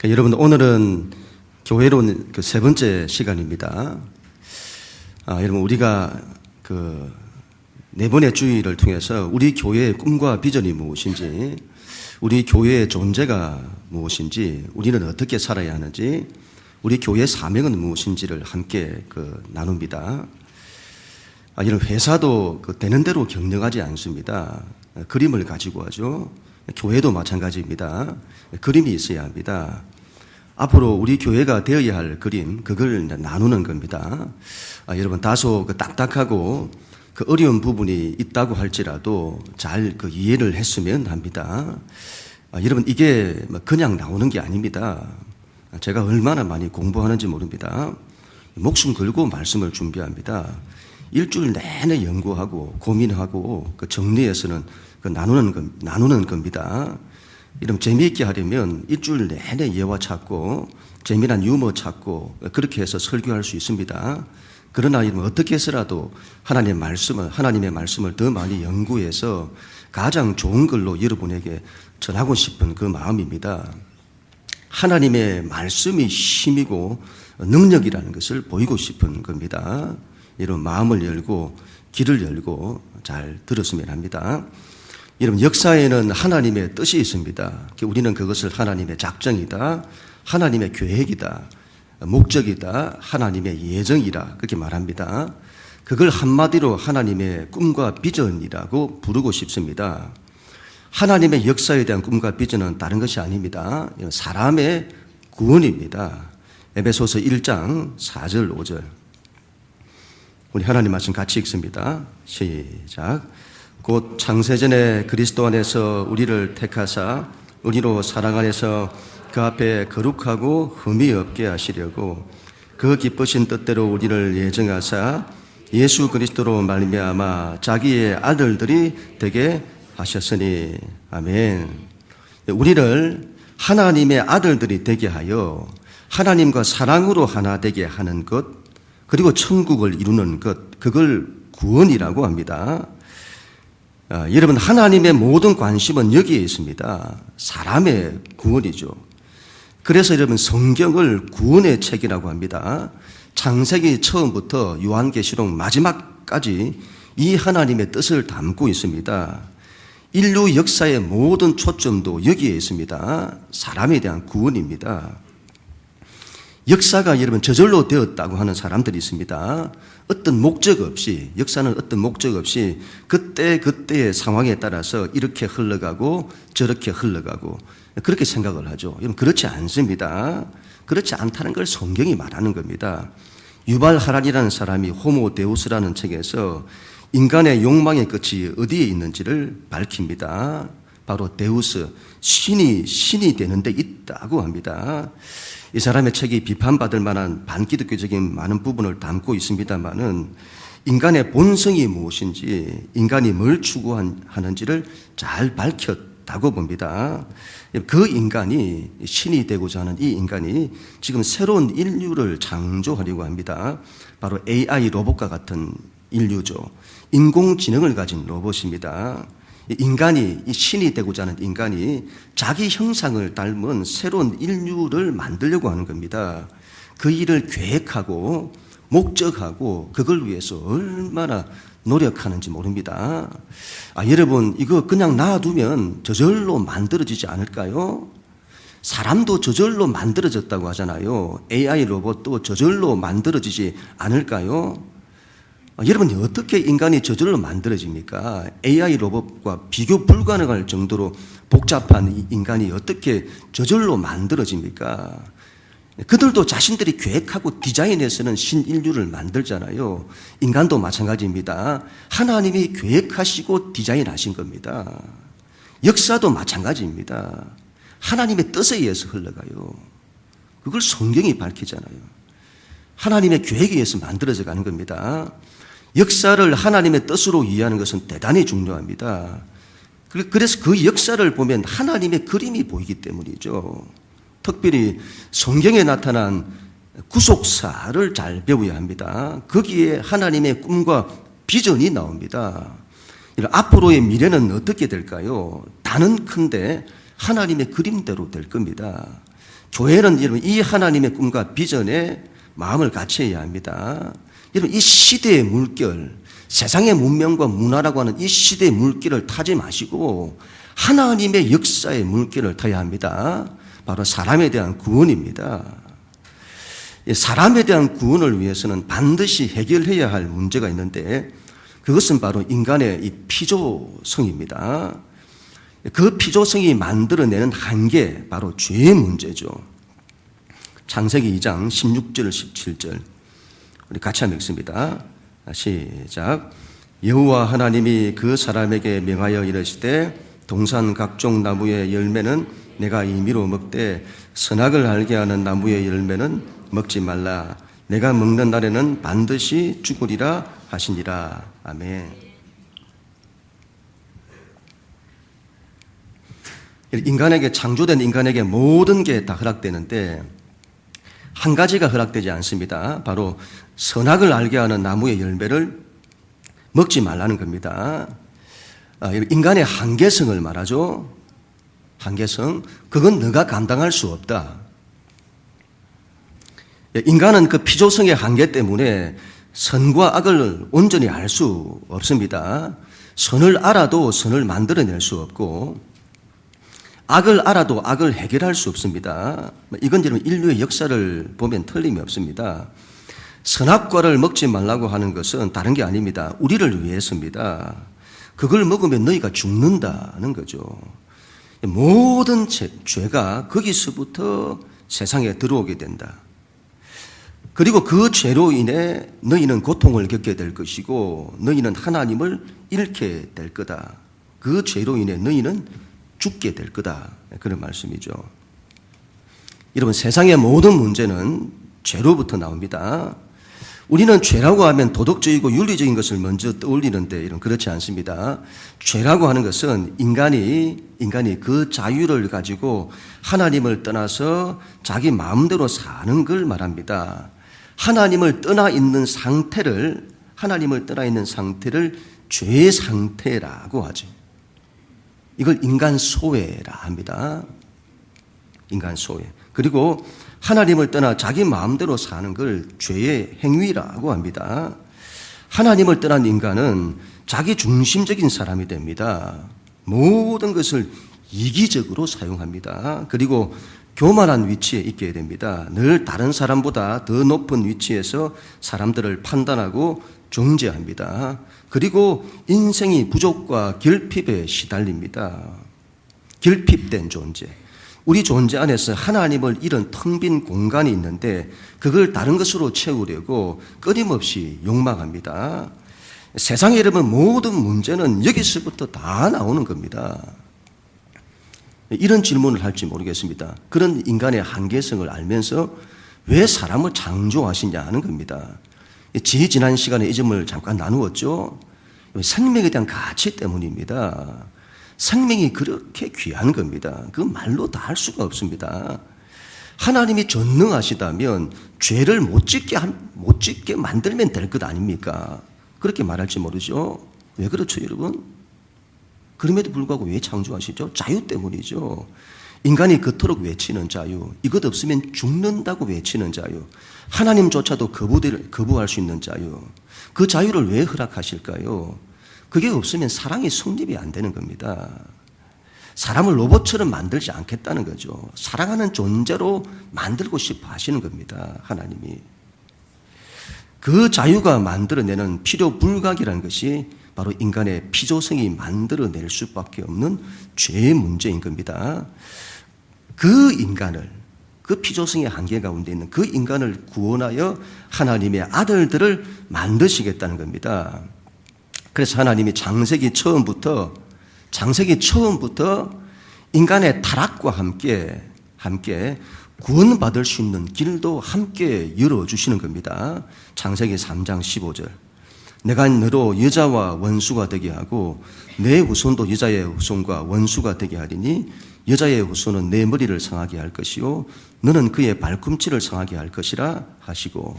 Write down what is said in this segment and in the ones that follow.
여러분, 오늘은 교회로 그 세 번째 시간입니다. 여러분, 우리가 그 네 번의 주일을 통해서 우리 교회의 꿈과 비전이 무엇인지, 우리 교회의 존재가 무엇인지, 우리는 어떻게 살아야 하는지, 우리 교회의 사명은 무엇인지를 함께 나눕니다. 이런 회사도 되는 대로 경영하지 않습니다. 그림을 가지고 하죠. 교회도 마찬가지입니다. 그림이 있어야 합니다. 앞으로 우리 교회가 되어야 할 그림, 그걸 나누는 겁니다. 여러분, 다소 딱딱하고 어려운 부분이 있다고 할지라도 잘 이해를 했으면 합니다. 여러분, 이게 그냥 나오는 게 아닙니다. 제가 얼마나 많이 공부하는지 모릅니다. 목숨 걸고 말씀을 준비합니다. 일주일 내내 연구하고 고민하고 정리해서는 나누는 겁니다. 이런 재미있게 하려면 일주일 내내 예화 찾고 재미난 유머 찾고 그렇게 해서 설교할 수 있습니다. 그러나 어떻게 해서라도 하나님의 말씀을 더 많이 연구해서 가장 좋은 걸로 여러분에게 전하고 싶은 그 마음입니다. 하나님의 말씀이 힘이고 능력이라는 것을 보이고 싶은 겁니다. 여러분, 마음을 열고 귀를 열고 잘 들었으면 합니다. 여러분, 역사에는 하나님의 뜻이 있습니다. 우리는 그것을 하나님의 작정이다, 하나님의 계획이다, 목적이다, 하나님의 예정이라 그렇게 말합니다. 그걸 한마디로 하나님의 꿈과 비전이라고 부르고 싶습니다. 하나님의 역사에 대한 꿈과 비전은 다른 것이 아닙니다. 사람의 구원입니다. 에베소서 1장 4절 5절 우리 하나님 말씀 같이 읽습니다. 시작. 곧 창세전에 그리스도 안에서 우리를 택하사 우리로 사랑 안에서 그 앞에 거룩하고 흠이 없게 하시려고 그 기쁘신 뜻대로 우리를 예정하사 예수 그리스도로 말미암아 자기의 아들들이 되게 하셨으니. 아멘. 우리를 하나님의 아들들이 되게 하여 하나님과 사랑으로 하나 되게 하는 것, 그리고 천국을 이루는 것, 그걸 구원이라고 합니다. 여러분, 하나님의 모든 관심은 여기에 있습니다. 사람의 구원이죠. 그래서 여러분, 성경을 구원의 책이라고 합니다. 창세기 처음부터 요한계시록 마지막까지 이 하나님의 뜻을 담고 있습니다. 인류 역사의 모든 초점도 여기에 있습니다. 사람에 대한 구원입니다. 역사가 여러분 저절로 되었다고 하는 사람들이 있습니다. 어떤 목적 없이, 역사는 어떤 목적 없이 그때의 상황에 따라서 이렇게 흘러가고 저렇게 흘러가고 그렇게 생각을 하죠. 여러분, 그렇지 않습니다. 그렇지 않다는 걸 성경이 말하는 겁니다. 유발 하랄이라는 사람이 호모 데우스라는 책에서 인간의 욕망의 끝이 어디에 있는지를 밝힙니다. 바로 데우스, 신이 되는 데 있다고 합니다. 이 사람의 책이 비판받을 만한 반기독교적인 많은 부분을 담고 있습니다만은 인간의 본성이 무엇인지, 인간이 뭘 추구하는지를 잘 밝혔다고 봅니다. 그 인간이, 신이 되고자 하는 이 인간이 지금 새로운 인류를 창조하려고 합니다. 바로 AI 로봇과 같은 인류죠. 인공지능을 가진 로봇입니다. 인간이, 이 신이 되고자 하는 인간이 자기 형상을 닮은 새로운 인류를 만들려고 하는 겁니다. 그 일을 계획하고 목적하고 그걸 위해서 얼마나 노력하는지 모릅니다. 여러분, 이거 그냥 놔두면 저절로 만들어지지 않을까요? 사람도 저절로 만들어졌다고 하잖아요. AI 로봇도 저절로 만들어지지 않을까요? 여러분, 어떻게 인간이 저절로 만들어집니까? AI 로봇과 비교 불가능할 정도로 복잡한 이 인간이 어떻게 저절로 만들어집니까? 그들도 자신들이 계획하고 디자인해서는 신인류를 만들잖아요. 인간도 마찬가지입니다. 하나님이 계획하시고 디자인하신 겁니다. 역사도 마찬가지입니다. 하나님의 뜻에 의해서 흘러가요. 그걸 성경이 밝히잖아요. 하나님의 계획에 의해서 만들어져 가는 겁니다. 역사를 하나님의 뜻으로 이해하는 것은 대단히 중요합니다. 그래서 그 역사를 보면 하나님의 그림이 보이기 때문이죠. 특별히 성경에 나타난 구속사를 잘 배워야 합니다. 거기에 하나님의 꿈과 비전이 나옵니다. 앞으로의 미래는 어떻게 될까요? 단언컨대 하나님의 그림대로 될 겁니다. 교회는 여러분 이 하나님의 꿈과 비전에 마음을 같이해야 합니다. 여러분 이 시대의 물결, 세상의 문명과 문화라고 하는 이 시대의 물결을 타지 마시고 하나님의 역사의 물결을 타야 합니다. 바로 사람에 대한 구원입니다. 사람에 대한 구원을 위해서는 반드시 해결해야 할 문제가 있는데 그것은 바로 인간의 이 피조성입니다. 그 피조성이 만들어내는 한계, 바로 죄의 문제죠. 창세기 2장 16절 17절 우리 같이 한번 읽습니다. 시작. 여호와 하나님이 그 사람에게 명하여 이르시되 동산 각종 나무의 열매는 내가 임의로 먹되 선악을 알게 하는 나무의 열매는 먹지 말라. 내가 먹는 날에는 반드시 죽으리라 하시니라. 아멘. 인간에게, 창조된 인간에게 모든 게 다 허락되는데 한 가지가 허락되지 않습니다. 바로 선악을 알게 하는 나무의 열매를 먹지 말라는 겁니다. 인간의 한계성을 말하죠. 한계성. 그건 너가 감당할 수 없다. 인간은 그 피조성의 한계 때문에 선과 악을 온전히 알 수 없습니다. 선을 알아도 선을 만들어낼 수 없고 악을 알아도 악을 해결할 수 없습니다. 이건 여러분 인류의 역사를 보면 틀림이 없습니다. 선악과를 먹지 말라고 하는 것은 다른 게 아닙니다. 우리를 위해서입니다. 그걸 먹으면 너희가 죽는다는 거죠. 모든 죄가 거기서부터 세상에 들어오게 된다. 그리고 그 죄로 인해 너희는 고통을 겪게 될 것이고 너희는 하나님을 잃게 될 거다. 그 죄로 인해 너희는 죽게 될 거다. 그런 말씀이죠. 여러분 세상의 모든 문제는 죄로부터 나옵니다. 우리는 죄라고 하면 도덕적이고 윤리적인 것을 먼저 떠올리는데 이런 그렇지 않습니다. 죄라고 하는 것은 인간이 그 자유를 가지고 하나님을 떠나서 자기 마음대로 사는 걸 말합니다. 하나님을 떠나 있는 상태를 죄의 상태라고 하죠. 이걸 인간 소외라 합니다. 인간 소외. 그리고 하나님을 떠나 자기 마음대로 사는 걸 죄의 행위라고 합니다. 하나님을 떠난 인간은 자기 중심적인 사람이 됩니다. 모든 것을 이기적으로 사용합니다. 그리고 교만한 위치에 있게 됩니다. 늘 다른 사람보다 더 높은 위치에서 사람들을 판단하고 정죄합니다. 그리고 인생이 부족과 결핍에 시달립니다. 결핍된 존재. 우리 존재 안에서 하나님을 잃은 텅 빈 공간이 있는데 그걸 다른 것으로 채우려고 끊임없이 욕망합니다. 세상에 여러분 모든 문제는 여기서부터 다 나오는 겁니다. 이런 질문을 할지 모르겠습니다. 그런 인간의 한계성을 알면서 왜 사람을 창조하시냐 하는 겁니다. 지난 시간에 이 점을 잠깐 나누었죠. 생명에 대한 가치 때문입니다. 생명이 그렇게 귀한 겁니다. 그 말로 다 할 수가 없습니다. 하나님이 전능하시다면 죄를 못 짓게 만들면 될 것 아닙니까? 그렇게 말할지 모르죠. 왜 그렇죠, 여러분? 그럼에도 불구하고 왜 창조하시죠? 자유 때문이죠. 인간이 그토록 외치는 자유, 이것 없으면 죽는다고 외치는 자유, 하나님조차도 거부할 수 있는 자유, 그 자유를 왜 허락하실까요? 그게 없으면 사랑이 성립이 안 되는 겁니다. 사람을 로봇처럼 만들지 않겠다는 거죠. 사랑하는 존재로 만들고 싶어 하시는 겁니다. 하나님이. 그 자유가 만들어내는 필요불가이라는 것이 바로 인간의 피조성이 만들어낼 수밖에 없는 죄의 문제인 겁니다. 그 인간을, 그 피조성의 한계 가운데 있는 그 인간을 구원하여 하나님의 아들들을 만드시겠다는 겁니다. 그래서 하나님이 창세기 처음부터 인간의 타락과 함께 구원받을 수 있는 길도 함께 열어주시는 겁니다. 창세기 3장 15절. 내가 너로 여자와 원수가 되게 하고 내 후손도 여자의 후손과 원수가 되게 하리니 여자의 후손은 내 머리를 상하게 할 것이요 너는 그의 발꿈치를 상하게 할 것이라 하시고,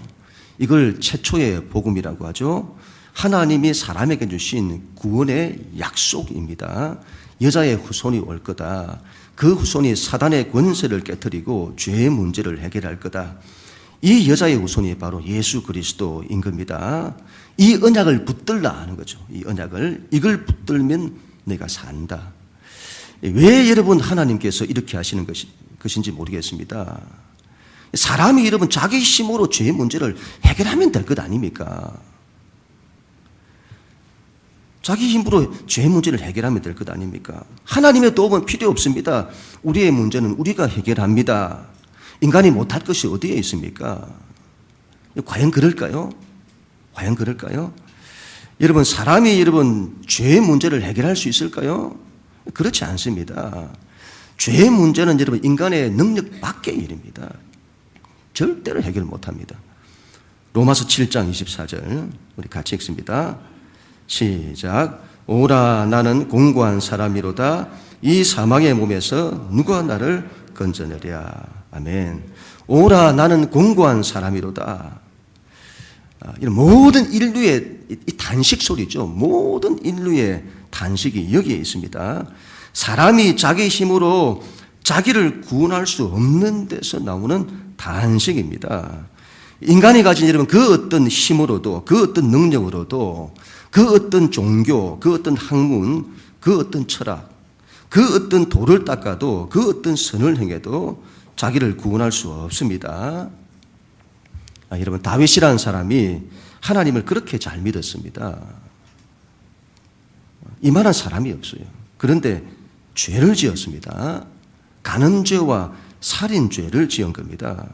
이걸 최초의 복음이라고 하죠. 하나님이 사람에게 주신 구원의 약속입니다. 여자의 후손이 올 거다. 그 후손이 사단의 권세를 깨뜨리고 죄의 문제를 해결할 거다. 이 여자의 후손이 바로 예수 그리스도인 겁니다. 이 언약을 붙들라 하는 거죠. 이 언약을, 이걸 붙들면 내가 산다. 왜 여러분 하나님께서 이렇게 하시는 것인지 모르겠습니다. 사람이 여러분 자기 힘으로 죄의 문제를 해결하면 될 것 아닙니까? 자기 힘으로 죄의 문제를 해결하면 될 것 아닙니까? 하나님의 도움은 필요 없습니다. 우리의 문제는 우리가 해결합니다. 인간이 못할 것이 어디에 있습니까? 과연 그럴까요? 과연 그럴까요? 여러분, 사람이 여러분 죄의 문제를 해결할 수 있을까요? 그렇지 않습니다. 죄의 문제는 여러분 인간의 능력 밖의 일입니다. 절대로 해결 못합니다. 로마서 7장 24절 우리 같이 읽습니다. 시작. 오라 나는 공고한 사람이로다. 이 사망의 몸에서 누가 나를 건져내랴. 아멘. 오라 나는 공고한 사람이로다. 이런 모든 인류의 이 단식 소리죠. 모든 인류의 단식이 여기에 있습니다. 사람이 자기 힘으로 자기를 구원할 수 없는 데서 나오는 단식입니다. 인간이 가진 여러분 그 어떤 힘으로도, 그 어떤 능력으로도, 그 어떤 종교, 그 어떤 학문, 그 어떤 철학, 그 어떤 돌을 닦아도, 그 어떤 선을 행해도 자기를 구원할 수 없습니다. 여러분, 다윗이라는 사람이 하나님을 그렇게 잘 믿었습니다. 이만한 사람이 없어요. 그런데 죄를 지었습니다. 간음죄와 살인죄를 지은 겁니다.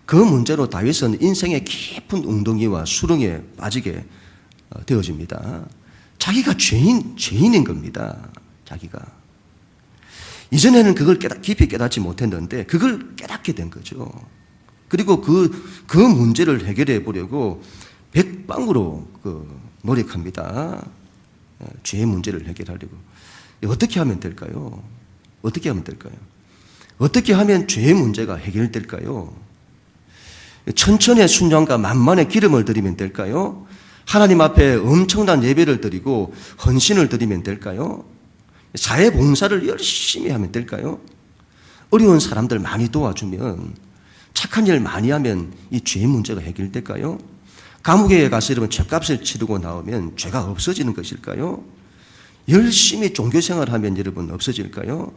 그 문제로 다윗은 인생의 깊은 웅덩이와 수렁에 빠지게 되어집니다. 자기가 죄인인 겁니다. 자기가. 이전에는 그걸 깊이 깨닫지 못했는데 그걸 깨닫게 된 거죠. 그리고 그 문제를 해결해 보려고 백방으로 노력합니다. 죄의 문제를 해결하려고. 어떻게 하면 될까요? 어떻게 하면 될까요? 어떻게 하면 죄의 문제가 해결될까요? 천천의 순종과 만만의 기름을 드리면 될까요? 하나님 앞에 엄청난 예배를 드리고 헌신을 드리면 될까요? 사회봉사를 열심히 하면 될까요? 어려운 사람들 많이 도와주면, 착한 일 많이 하면 이 죄의 문제가 해결될까요? 감옥에 가서 여러분 죄값을 치르고 나오면 죄가 없어지는 것일까요? 열심히 종교생활을 하면 여러분 없어질까요?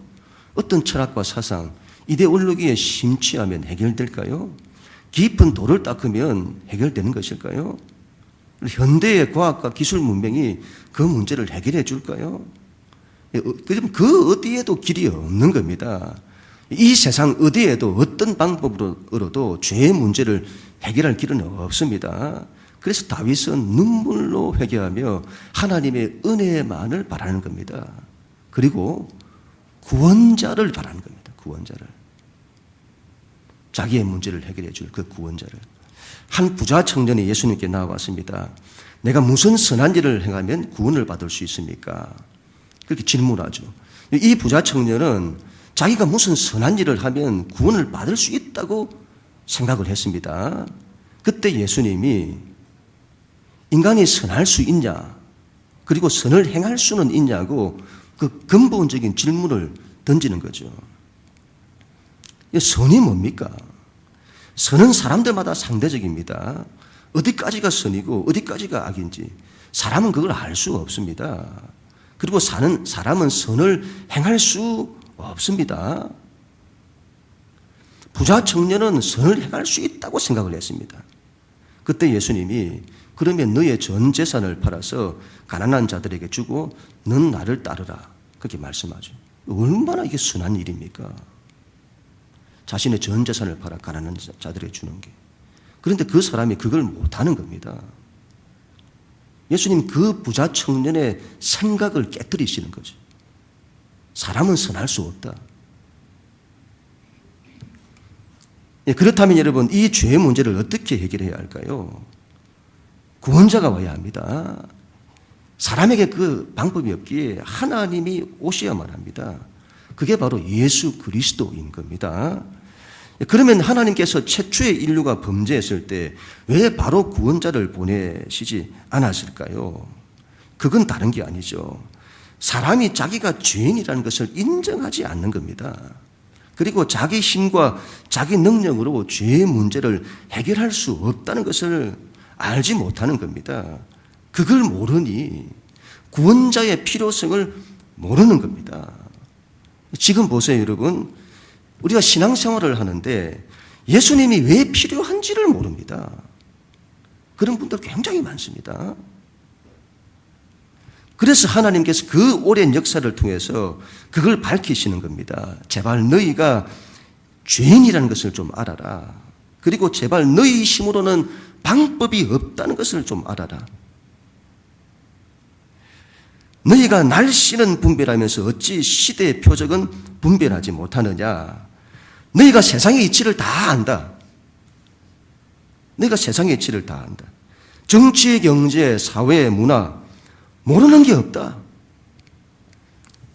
어떤 철학과 사상, 이데올로기에 심취하면 해결될까요? 깊은 돌을 닦으면 해결되는 것일까요? 현대의 과학과 기술 문명이 그 문제를 해결해 줄까요? 그 어디에도 길이 없는 겁니다. 이 세상 어디에도 어떤 방법으로도 죄의 문제를 해결할 길은 없습니다. 그래서 다윗은 눈물로 회개하며 하나님의 은혜만을 바라는 겁니다. 그리고 구원자를 바라는 겁니다. 구원자를. 자기의 문제를 해결해 줄 그 구원자를. 한 부자 청년이 예수님께 나와왔습니다. 내가 무슨 선한 일을 행하면 구원을 받을 수 있습니까? 그렇게 질문하죠. 이 부자 청년은 자기가 무슨 선한 일을 하면 구원을 받을 수 있다고 생각을 했습니다. 그때 예수님이 인간이 선할 수 있냐, 그리고 선을 행할 수는 있냐고 그 근본적인 질문을 던지는 거죠. 선이 뭡니까? 선은 사람들마다 상대적입니다. 어디까지가 선이고 어디까지가 악인지 사람은 그걸 알 수 없습니다. 그리고 사람은 선을 행할 수 없습니다. 부자 청년은 선을 행할 수 있다고 생각을 했습니다. 그때 예수님이 그러면 너의 전 재산을 팔아서 가난한 자들에게 주고 넌 나를 따르라. 그렇게 말씀하죠. 얼마나 이게 선한 일입니까? 자신의 전 재산을 팔아 가난한 자들에게 주는 게. 그런데 그 사람이 그걸 못하는 겁니다. 예수님 그 부자 청년의 생각을 깨뜨리시는 거죠. 사람은 선할 수 없다. 그렇다면 여러분, 이 죄의 문제를 어떻게 해결해야 할까요? 구원자가 와야 합니다. 사람에게 그 방법이 없기에 하나님이 오셔야만 합니다. 그게 바로 예수 그리스도인 겁니다. 그러면 하나님께서 최초의 인류가 범죄했을 때 왜 바로 구원자를 보내시지 않았을까요? 그건 다른 게 아니죠. 사람이 자기가 죄인이라는 것을 인정하지 않는 겁니다. 그리고 자기 힘과 자기 능력으로 죄의 문제를 해결할 수 없다는 것을 알지 못하는 겁니다. 그걸 모르니 구원자의 필요성을 모르는 겁니다. 지금 보세요, 여러분. 우리가 신앙생활을 하는데 예수님이 왜 필요한지를 모릅니다. 그런 분들 굉장히 많습니다. 그래서 하나님께서 그 오랜 역사를 통해서 그걸 밝히시는 겁니다. 제발 너희가 죄인이라는 것을 좀 알아라. 그리고 제발 너희 힘으로는 방법이 없다는 것을 좀 알아라. 너희가 날씨는 분별하면서 어찌 시대의 표적은 분별하지 못하느냐. 너희가 세상의 이치를 다 안다. 너희가 세상의 이치를 다 안다. 정치, 경제, 사회, 문화 모르는 게 없다.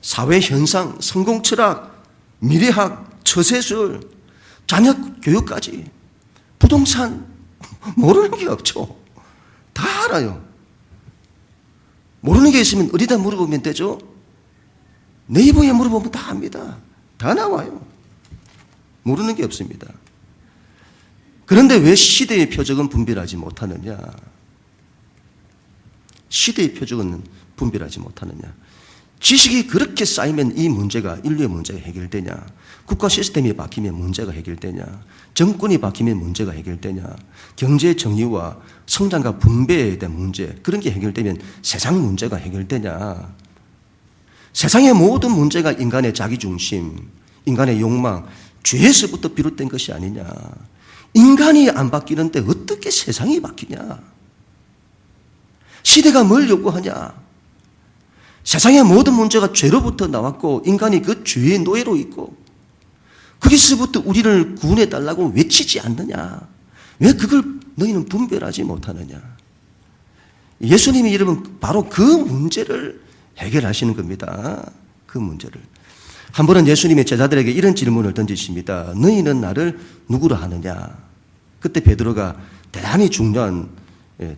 사회 현상, 성공 철학, 미래학, 처세술, 자녀 교육까지, 부동산 모르는 게 없죠. 다 알아요. 모르는 게 있으면 어디다 물어보면 되죠? 네이버에 물어보면 다 압니다. 다 나와요. 모르는 게 없습니다. 그런데 왜 시대의 표적은 분별하지 못하느냐? 시대의 표적은 분별하지 못하느냐? 지식이 그렇게 쌓이면 이 문제가, 인류의 문제가 해결되냐? 국가 시스템이 바뀌면 문제가 해결되냐? 정권이 바뀌면 문제가 해결되냐? 경제 정의와 성장과 분배에 대한 문제, 그런 게 해결되면 세상 문제가 해결되냐? 세상의 모든 문제가 인간의 자기중심, 인간의 욕망, 죄에서부터 비롯된 것이 아니냐? 인간이 안 바뀌는데 어떻게 세상이 바뀌냐? 시대가 뭘 요구하냐? 세상의 모든 문제가 죄로부터 나왔고 인간이 그 죄의 노예로 있고 거기서부터 우리를 구원해 달라고 외치지 않느냐? 왜 그걸 너희는 분별하지 못하느냐? 예수님이 여러분 바로 그 문제를 해결하시는 겁니다. 그 문제를. 한 번은 예수님이 제자들에게 이런 질문을 던지십니다. 너희는 나를 누구로 하느냐? 그때 베드로가 대단히 중요한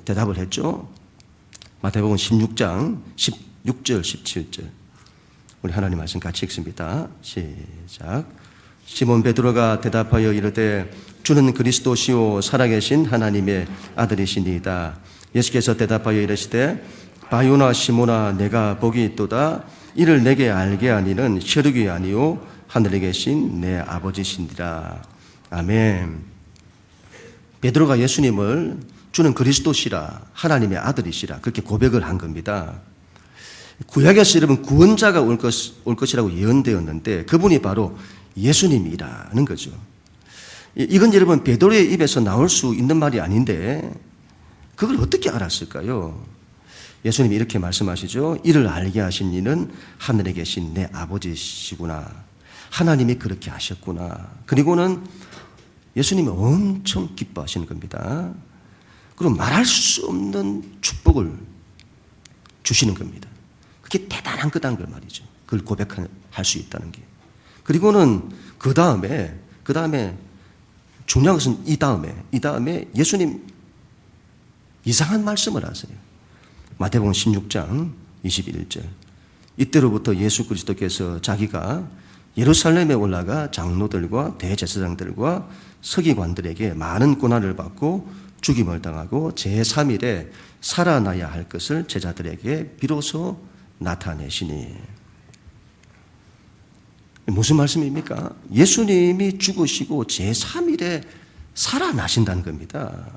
대답을 했죠. 마태복음 16장 16절 17절 우리 하나님 말씀 같이 읽습니다. 시작. 시몬 베드로가 대답하여 이르되 주는 그리스도시요 살아계신 하나님의 아들이시니이다. 예수께서 대답하여 이르시되 바요나 시몬아 내가 복이 있도다. 이를 내게 알게 하니는 혈육이 아니요 하늘에 계신 내 아버지시니라. 아멘. 베드로가 예수님을 주는 그리스도시라 하나님의 아들이시라 그렇게 고백을 한 겁니다. 구약에서 여러분 구원자가 올 것이라고 예언되었는데 그분이 바로 예수님이라는 거죠. 이건 여러분 베드로의 입에서 나올 수 있는 말이 아닌데 그걸 어떻게 알았을까요? 예수님이 이렇게 말씀하시죠. 이를 알게 하신 이는 하늘에 계신 내 아버지시구나. 하나님이 그렇게 하셨구나. 그리고는 예수님이 엄청 기뻐하시는 겁니다. 그리고 말할 수 없는 축복을 주시는 겁니다. 그게 대단한 거다는 걸 말이죠. 그걸 고백할 수 있다는 게. 그리고는 그 다음에 중요한 것은 이 다음에 예수님 이상한 말씀을 하세요. 마태복음 16장 21절. 이때로부터 예수 그리스도께서 자기가 예루살렘에 올라가 장로들과 대제사장들과 서기관들에게 많은 고난을 받고 죽임을 당하고 제3일에 살아나야 할 것을 제자들에게 비로소 나타내시니. 무슨 말씀입니까? 예수님이 죽으시고 제3일에 살아나신다는 겁니다.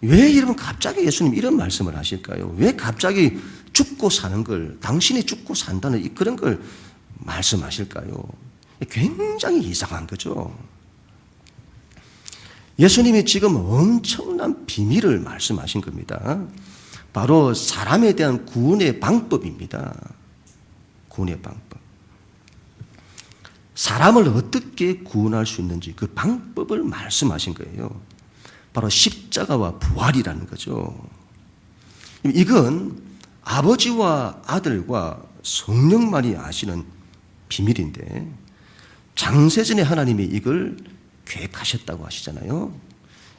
왜 여러분 갑자기 예수님 이런 말씀을 하실까요? 왜 갑자기 죽고 사는 걸, 당신이 죽고 산다는 그런 걸 말씀하실까요? 굉장히 이상한 거죠. 예수님이 지금 엄청난 비밀을 말씀하신 겁니다. 바로 사람에 대한 구원의 방법입니다. 구원의 방법. 사람을 어떻게 구원할 수 있는지 그 방법을 말씀하신 거예요. 바로 십자가와 부활이라는 거죠. 이건 아버지와 아들과 성령만이 아시는 비밀인데 장세전에 하나님이 이걸 계획하셨다고 하시잖아요.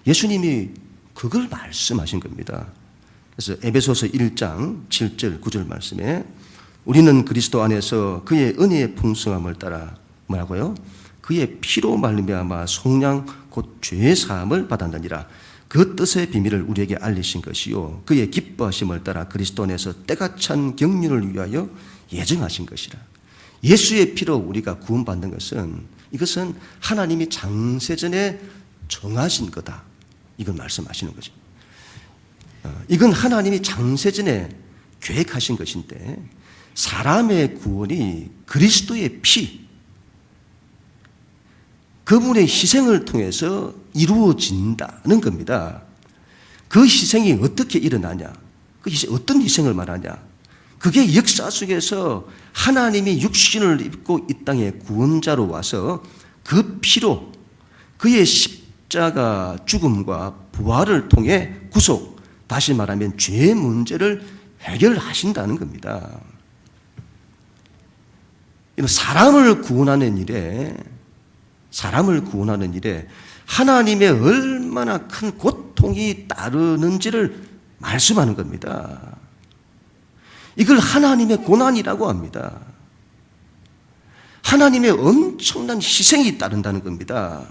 예수님이 그걸 말씀하신 겁니다. 그래서 에베소서 1장 7절 9절 말씀에 우리는 그리스도 안에서 그의 은혜의 풍성함을 따라 뭐라고요? 그의 피로 말미암아 속량 곧 죄의 사함을 받았느니라. 그 뜻의 비밀을 우리에게 알리신 것이요 그의 기뻐하심을 따라 그리스도 안에서 때가 찬 경륜을 위하여 예정하신 것이라. 예수의 피로 우리가 구원받는 것은 이것은 하나님이 장세전에 정하신 거다. 이걸 말씀하시는 거죠. 이건 하나님이 장세전에 계획하신 것인데 사람의 구원이 그리스도의 피, 그분의 희생을 통해서 이루어진다는 겁니다. 그 희생이 어떻게 일어나냐? 그 희생, 어떤 희생을 말하냐? 그게 역사 속에서 하나님이 육신을 입고 이 땅에 구원자로 와서 그 피로 그의 십자가 죽음과 부활을 통해 구속, 다시 말하면 죄의 문제를 해결하신다는 겁니다. 사람을 구원하는 일에 하나님의 얼마나 큰 고통이 따르는지를 말씀하는 겁니다. 이걸 하나님의 고난이라고 합니다. 하나님의 엄청난 희생이 따른다는 겁니다.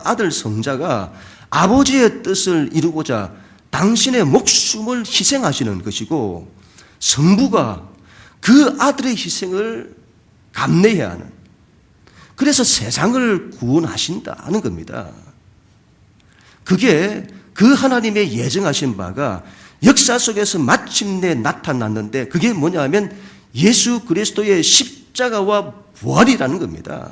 아들 성자가 아버지의 뜻을 이루고자 당신의 목숨을 희생하시는 것이고, 성부가 그 아들의 희생을 감내해야 하는, 그래서 세상을 구원하신다는 겁니다. 그게 그 하나님의 예정하신 바가 역사 속에서 마침내 나타났는데, 그게 뭐냐 하면 예수 그리스도의 십자가와 부활이라는 겁니다.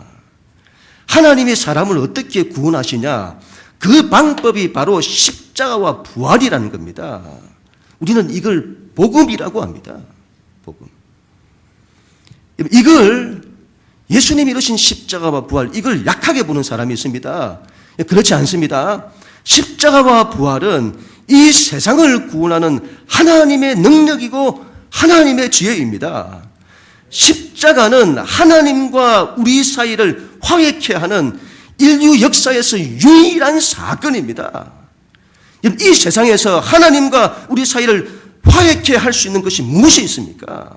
하나님이 사람을 어떻게 구원하시냐? 그 방법이 바로 십자가와 부활이라는 겁니다. 우리는 이걸 복음이라고 합니다. 복음. 이걸 예수님이 이루신 십자가와 부활, 이걸 약하게 보는 사람이 있습니다. 그렇지 않습니다. 십자가와 부활은 이 세상을 구원하는 하나님의 능력이고 하나님의 지혜입니다. 십자가는 하나님과 우리 사이를 화해케 하는 인류 역사에서 유일한 사건입니다. 이 세상에서 하나님과 우리 사이를 화해케 할 수 있는 것이 무엇이 있습니까?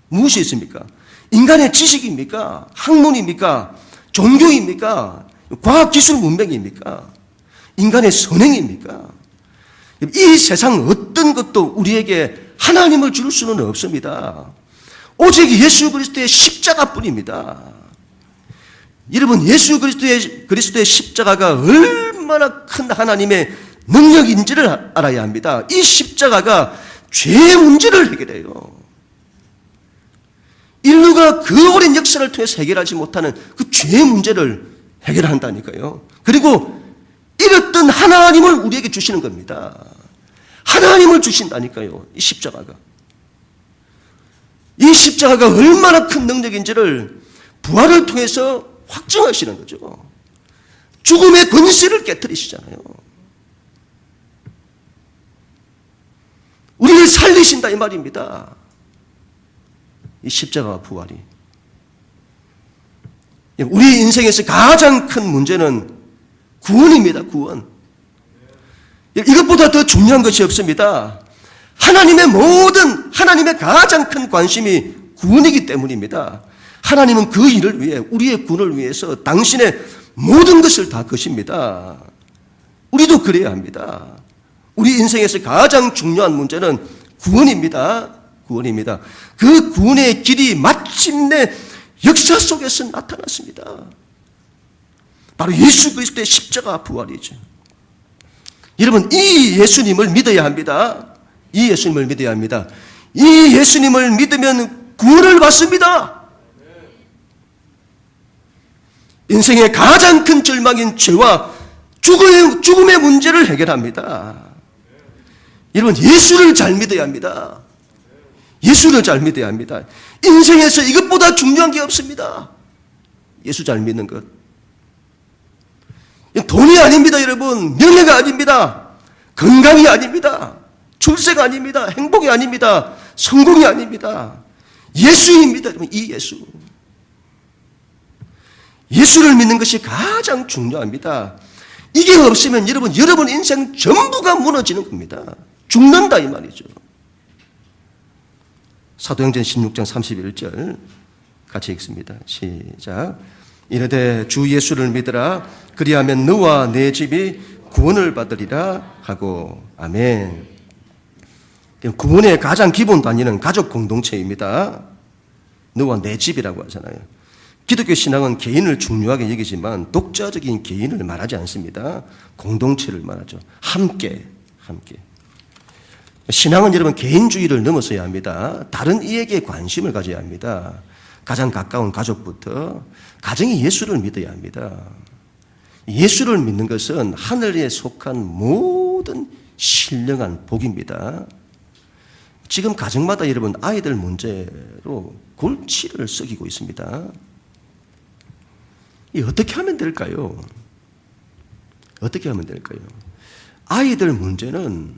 무엇이 있습니까? 인간의 지식입니까? 학문입니까? 종교입니까? 과학기술 문명입니까? 인간의 선행입니까? 이 세상 어떤 것도 우리에게 하나님을 줄 수는 없습니다. 오직 예수 그리스도의 십자가뿐입니다. 여러분, 예수 그리스도의 십자가가 얼마나 큰 하나님의 능력인지를 알아야 합니다. 이 십자가가 죄의 문제를 해결해요. 인류가 그 오랜 역사를 통해서 해결하지 못하는 그 죄의 문제를 해결한다니까요. 그리고 이랬던 하나님을 우리에게 주시는 겁니다. 하나님을 주신다니까요. 이 십자가가. 이 십자가가 얼마나 큰 능력인지를 부활을 통해서 확증하시는 거죠. 죽음의 권세를 깨뜨리시잖아요. 우리를 살리신다 이 말입니다. 이 십자가와 부활이. 우리 인생에서 가장 큰 문제는 구원입니다. 구원. 이것보다 더 중요한 것이 없습니다. 하나님의 가장 큰 관심이 구원이기 때문입니다. 하나님은 그 일을 위해, 우리의 구원을 위해서 당신의 모든 것을 다 거십니다. 우리도 그래야 합니다. 우리 인생에서 가장 중요한 문제는 구원입니다. 구원입니다. 그 구원의 길이 마침내 역사 속에서 나타났습니다. 바로 예수 그리스도의 십자가 부활이죠. 여러분, 이 예수님을 믿어야 합니다. 이 예수님을 믿어야 합니다. 이 예수님을 믿으면 구원을 받습니다. 인생의 가장 큰 절망인 죄와 죽음의 문제를 해결합니다. 여러분, 예수를 잘 믿어야 합니다. 예수를 잘 믿어야 합니다. 인생에서 이것보다 중요한 게 없습니다. 예수 잘 믿는 것. 돈이 아닙니다, 여러분. 명예가 아닙니다. 건강이 아닙니다. 출세가 아닙니다. 행복이 아닙니다. 성공이 아닙니다. 예수입니다, 여러분. 이 예수. 예수를 믿는 것이 가장 중요합니다. 이게 없으면 여러분 인생 전부가 무너지는 겁니다. 죽는다 이 말이죠. 사도행전 16장 31절 같이 읽습니다. 시작. 이르되 주 예수를 믿으라. 그리하면 너와 내 집이 구원을 받으리라 하고. 아멘. 구원의 가장 기본 단위는 가족 공동체입니다. 너와 내 집이라고 하잖아요. 기독교 신앙은 개인을 중요하게 여기지만 독자적인 개인을 말하지 않습니다. 공동체를 말하죠. 함께. 신앙은 여러분 개인주의를 넘어서야 합니다. 다른 이에게 관심을 가져야 합니다. 가장 가까운 가족부터 가정이 예수를 믿어야 합니다. 예수를 믿는 것은 하늘에 속한 모든 신령한 복입니다. 지금 가정마다 여러분 아이들 문제로 골치를 썩이고 있습니다. 이 어떻게 하면 될까요? 어떻게 하면 될까요? 아이들 문제는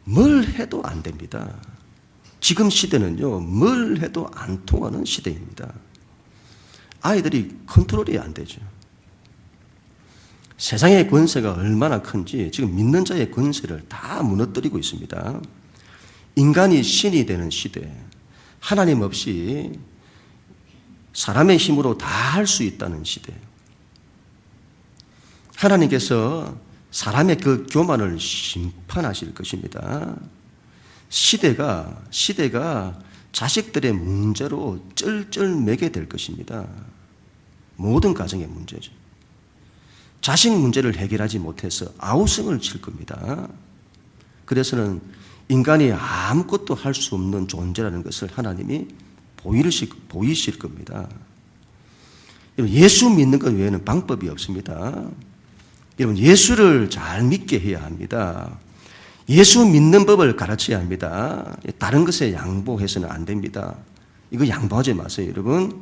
뭘 해도 안 됩니다. 지금 시대는요, 뭘 해도 안 통하는 시대입니다. 아이들이 컨트롤이 안 되죠. 세상의 권세가 얼마나 큰지 지금 믿는 자의 권세를 다 무너뜨리고 있습니다. 인간이 신이 되는 시대, 하나님 없이 사람의 힘으로 다 할 수 있다는 시대. 하나님께서 사람의 그 교만을 심판하실 것입니다. 시대가 자식들의 문제로 쩔쩔매게 될 것입니다. 모든 가정의 문제죠. 자식 문제를 해결하지 못해서 아우성을 칠 겁니다. 그래서는 인간이 아무것도 할 수 없는 존재라는 것을 하나님이 보이실 겁니다. 예수 믿는 것 외에는 방법이 없습니다. 여러분, 예수를 잘 믿게 해야 합니다. 예수 믿는 법을 가르쳐야 합니다. 다른 것에 양보해서는 안 됩니다. 이거 양보하지 마세요, 여러분.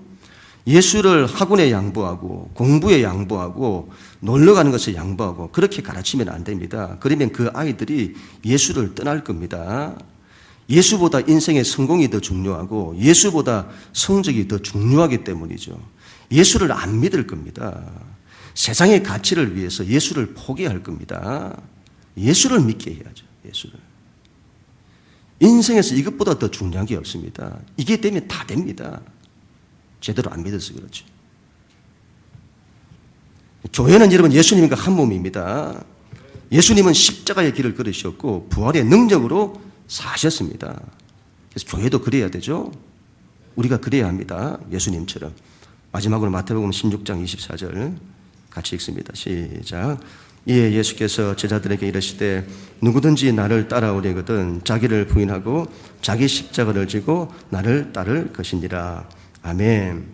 예수를 학원에 양보하고 공부에 양보하고 놀러 가는 것에 양보하고 그렇게 가르치면 안 됩니다. 그러면 그 아이들이 예수를 떠날 겁니다. 예수보다 인생의 성공이 더 중요하고 예수보다 성적이 더 중요하기 때문이죠. 예수를 안 믿을 겁니다. 세상의 가치를 위해서 예수를 포기할 겁니다. 예수를 믿게 해야죠. 예수를. 인생에서 이것보다 더 중요한 게 없습니다. 이게 되면 다 됩니다. 제대로 안 믿어서 그렇죠. 교회는 여러분 예수님과 한 몸입니다. 예수님은 십자가의 길을 걸으셨고 부활의 능력으로 사셨습니다. 그래서 교회도 그래야 되죠. 우리가 그래야 합니다. 예수님처럼. 마지막으로 마태복음 16장 24절 같이 읽습니다. 시작. 이에 예수께서 제자들에게 이르시되 누구든지 나를 따라오려거든 자기를 부인하고 자기 십자가를 지고 나를 따를 것이니라. 아멘.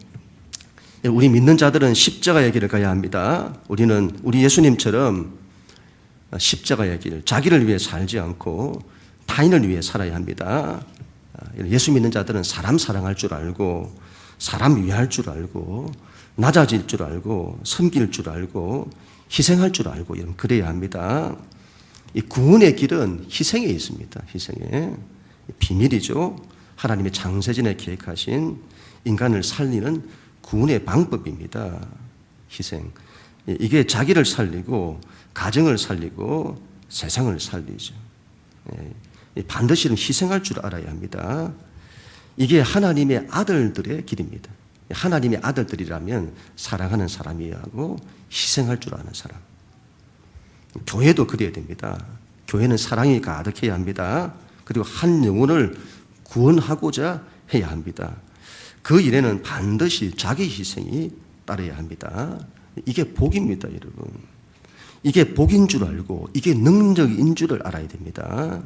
우리 믿는 자들은 십자가의 길을 가야 합니다. 우리 예수님처럼 십자가의 길, 자기를 위해 살지 않고 타인을 위해 살아야 합니다. 예수 믿는 자들은 사람 사랑할 줄 알고 사람 위할 줄 알고 낮아질 줄 알고 섬길 줄 알고 희생할 줄 알고 그래야 합니다. 이 구원의 길은 희생에 있습니다. 희생에. 비밀이죠. 하나님의 창세전에 계획하신 인간을 살리는 구원의 방법입니다. 희생. 이게 자기를 살리고 가정을 살리고 세상을 살리죠. 반드시 희생할 줄 알아야 합니다. 이게 하나님의 아들들의 길입니다. 하나님의 아들들이라면 사랑하는 사람이어야 하고 희생할 줄 아는 사람. 교회도 그래야 됩니다. 교회는 사랑이 가득해야 합니다. 그리고 한 영혼을 구원하고자 해야 합니다. 그 일에는 반드시 자기 희생이 따라야 합니다. 이게 복입니다, 여러분. 이게 복인 줄 알고 이게 능력인 줄을 알아야 됩니다.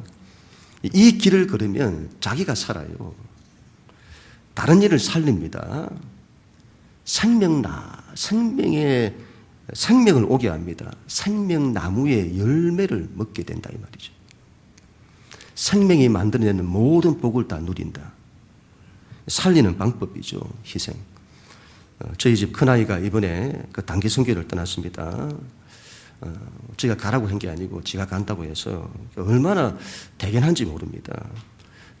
이 길을 걸으면 자기가 살아요. 다른 일을 살립니다. 생명을 오게 합니다. 생명나무의 열매를 먹게 된다 이 말이죠. 생명이 만들어내는 모든 복을 다 누린다. 살리는 방법이죠. 희생. 저희 집 큰아이가 이번에 그 단기 선교를 떠났습니다. 제가 가라고 한 게 아니고 지가 간다고 해서 얼마나 대견한지 모릅니다.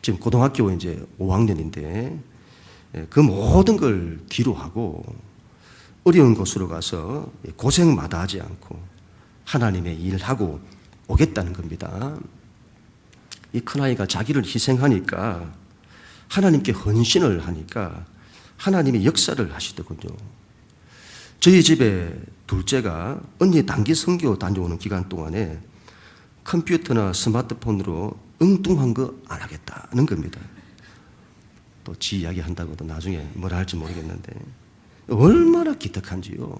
지금 고등학교 이제 5학년인데 그 모든 걸 뒤로 하고 어려운 곳으로 가서 고생마다 하지 않고 하나님의 일을 하고 오겠다는 겁니다. 이 큰아이가 자기를 희생하니까, 하나님께 헌신을 하니까 하나님이 역사를 하시더군요. 저희 집에 둘째가 언니 단기 선교 다녀오는 기간 동안에 컴퓨터나 스마트폰으로 엉뚱한 거 안 하겠다는 겁니다. 또 지 이야기 한다고도 나중에 뭐라 할지 모르겠는데, 얼마나 기특한지요.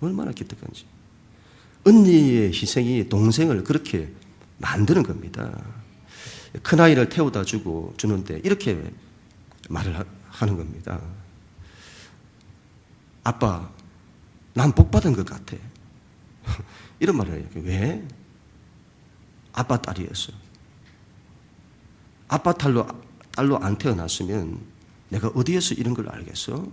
얼마나 기특한지. 언니의 희생이 동생을 그렇게 만드는 겁니다. 큰아이를 태워다 주는데 이렇게 말을 하는 겁니다. 아빠, 난 복 받은 것 같아. 이런 말을 해요. 왜? 아빠 딸이었어. 아빠 딸로 안 태어났으면 내가 어디에서 이런 걸 알겠어?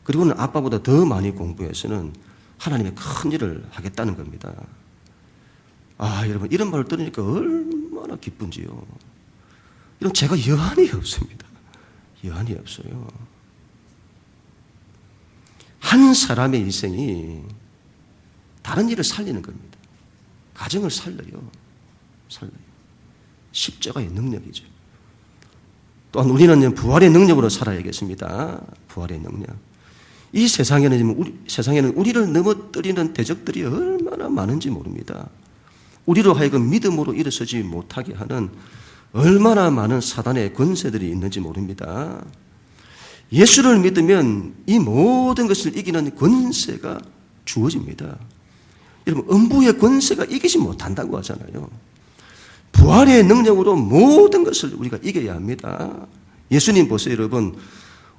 그리고는 아빠보다 더 많이 공부해서는 하나님의 큰 일을 하겠다는 겁니다. 아, 여러분, 이런 말을 들으니까 얼마나 기쁜지요. 이런 제가 여한이 없습니다. 여한이 없어요. 한 사람의 희생이 다른 일을 살리는 겁니다. 가정을 살려요. 십자가의 능력이죠. 또한 우리는 부활의 능력으로 살아야겠습니다. 부활의 능력. 이 세상에는 우리를 넘어뜨리는 대적들이 얼마나 많은지 모릅니다. 우리로 하여금 믿음으로 일어서지 못하게 하는 얼마나 많은 사단의 권세들이 있는지 모릅니다. 예수를 믿으면 이 모든 것을 이기는 권세가 주어집니다. 여러분, 음부의 권세가 이기지 못한다고 하잖아요. 부활의 능력으로 모든 것을 우리가 이겨야 합니다. 예수님 보세요, 여러분.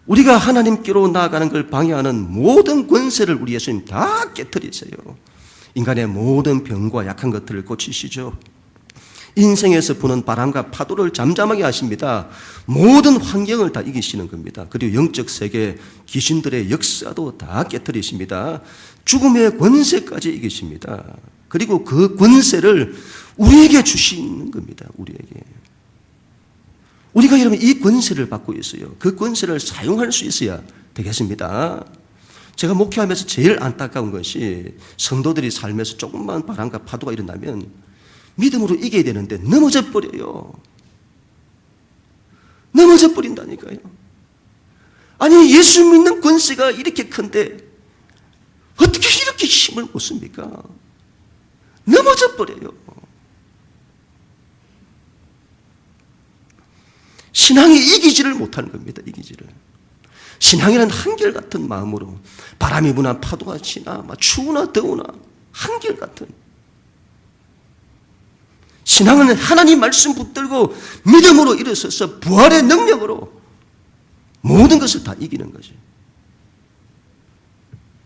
우리가 하나님께로 나아가는 걸 방해하는 모든 권세를 우리 예수님 다 깨뜨리세요. 인간의 모든 병과 약한 것들을 고치시죠. 인생에서 부는 바람과 파도를 잠잠하게 하십니다. 모든 환경을 다 이기시는 겁니다. 그리고 영적 세계 귀신들의 역사도 다 깨뜨리십니다. 죽음의 권세까지 이기십니다. 그리고 그 권세를 우리에게 주시는 겁니다. 우리에게. 우리가 여러분 이 권세를 받고 있어요. 그 권세를 사용할 수 있어야 되겠습니다. 제가 목회하면서 제일 안타까운 것이 성도들이 살면서 조금만 바람과 파도가 일어나면 믿음으로 이겨야 되는데 넘어져 버려요. 넘어져 버린다니까요. 아니, 예수 믿는 권세가 이렇게 큰데 어떻게 이렇게 힘을 못 씁니까? 넘어져 버려요. 신앙이 이기지를 못하는 겁니다. 이기지를. 신앙이란 한결같은 마음으로 바람이 부나 파도가 치나 추우나 더우나 한결같은, 신앙은 하나님 말씀 붙들고 믿음으로 일어서서 부활의 능력으로 모든 것을 다 이기는 거죠.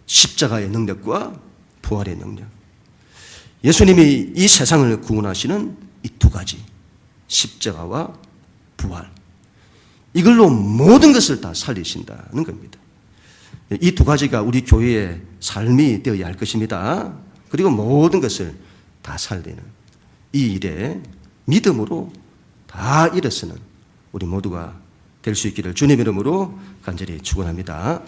십자가의 능력과 부활의 능력. 예수님이 이 세상을 구원하시는 이 두 가지, 십자가와 부활, 이걸로 모든 것을 다 살리신다는 겁니다. 이 두 가지가 우리 교회의 삶이 되어야 할 것입니다. 그리고 모든 것을 다 살리는 이 일에 믿음으로 다 일어서는 우리 모두가 될 수 있기를 주님의 이름으로 간절히 축원합니다.